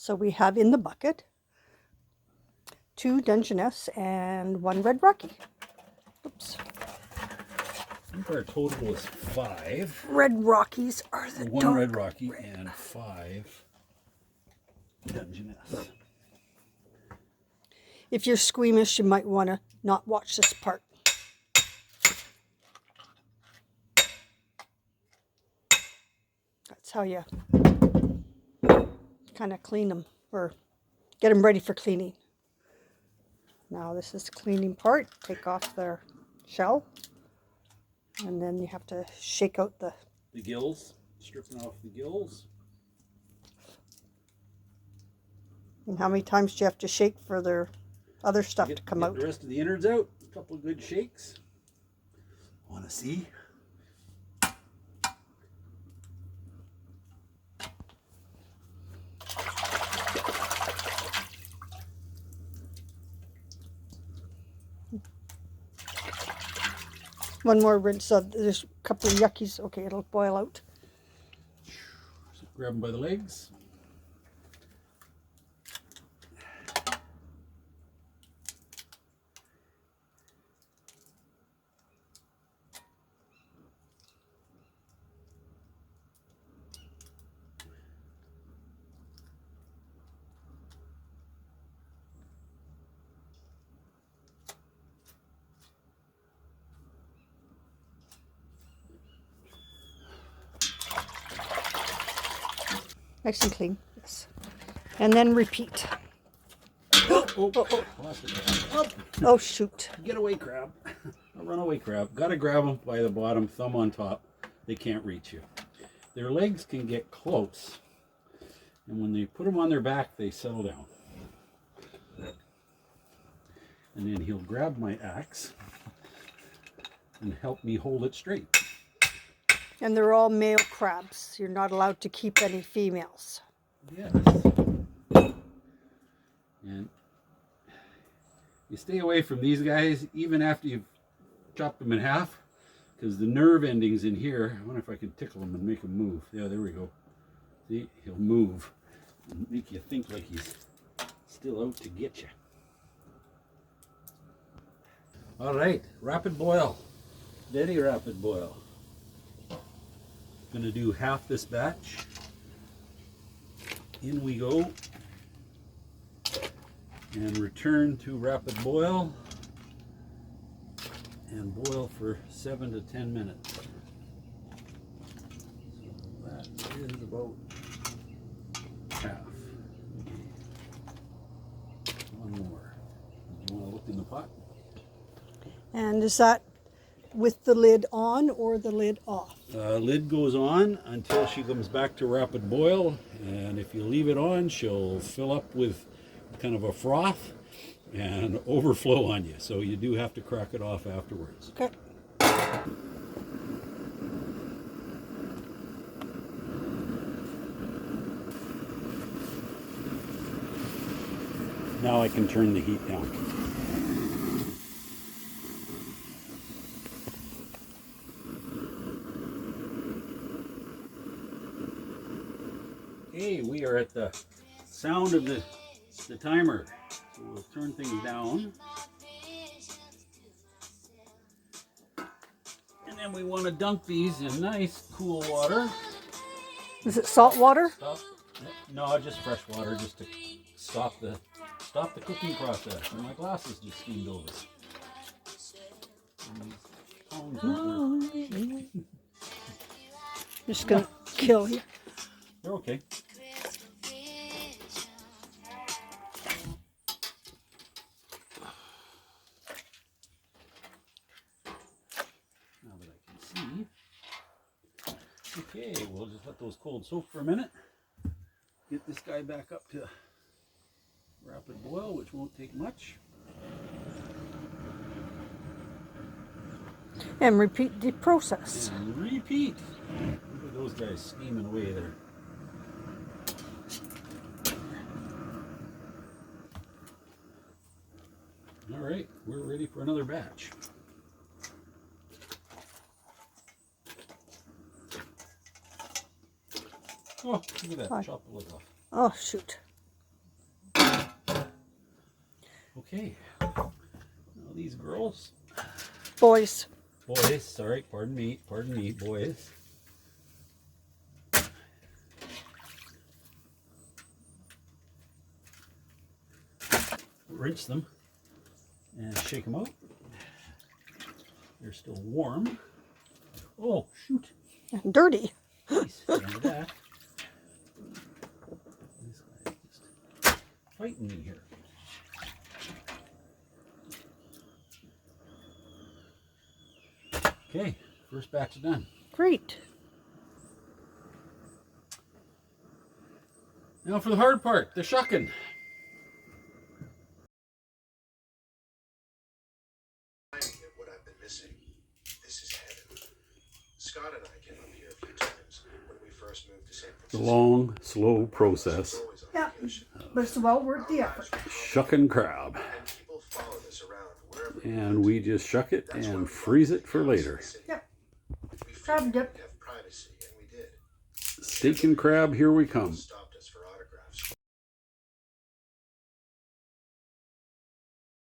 So we have in the bucket 2 Dungeness and 1 Red Rocky. Oops. I think our total was 5. Red Rockies are the 1 Red Rocky and 5 Dungeness. If you're squeamish, you might want to not watch this part. That's how you kind of clean them or get them ready for cleaning. Now this is the cleaning part. Take off their shell, and then you have to shake out the gills, stripping off the gills. And how many times do you have to shake for their other stuff to come out? The rest of the innards out. A couple of good shakes. Want to see? One more rinse. There's a couple of yuckies. Okay, it'll boil out. So grab them by the legs. Nice and clean. Yes. And then repeat. Oh shoot. Get away, crab. A runaway crab. Got to grab them by the bottom, thumb on top. They can't reach you. Their legs can get close. And when they put them on their back, they settle down. And then he'll grab my axe and help me hold it straight. And they're all male crabs. You're not allowed to keep any females. Yes. And you stay away from these guys even after you've chopped them in half, because the nerve endings in here, I wonder if I can tickle him and make him move. Yeah, there we go. See, he'll move and make you think like he's still out to get you. All right, rapid boil. Very rapid boil. Going to do half this batch. In we go. And return to rapid boil. And boil for 7 to 10 minutes. So that is about half. One more. Do you want to look in the pot? And is that with the lid on or the lid off? Lid goes on until she comes back to rapid boil, and if you leave it on, she'll fill up with kind of a froth and overflow on you. So you do have to crack it off afterwards. Okay. Now I can turn the heat down. Okay, we are at the sound of the timer. So we'll turn things down. And then we want to dunk these in nice cool water. Is it salt water? No, just fresh water, just to stop the cooking process. And my glasses just steamed over. Just gonna kill you. They're okay. Now that I can see. Okay, we'll just let those cold soak for a minute. Get this guy back up to rapid boil, which won't take much. And repeat the process. And repeat. Look at those guys steaming away there. All right, we're ready for another batch. Oh, look at that. Chop the lid off. Oh, shoot. Okay. Now these girls. Boys. Boys, sorry, pardon me, boys. Rinse them and shake them out. They're still warm. Oh, shoot. Dirty. Nice. None of that. This guy just fighting me here. Okay, first batch is done. Great. Now for the hard part, the shucking. What I've been missing. This is heaven. Scott and I came up here a few times when we first moved to San It's a Francisco. long, slow process. Yeah, but it's well worth the effort. Shucking crab. And people followed us around wherever we And we just shuck it and freeze it for later. Yep. We Crab figured dip. we'd have privacy, and we did. Steak and crab, here we come. Stop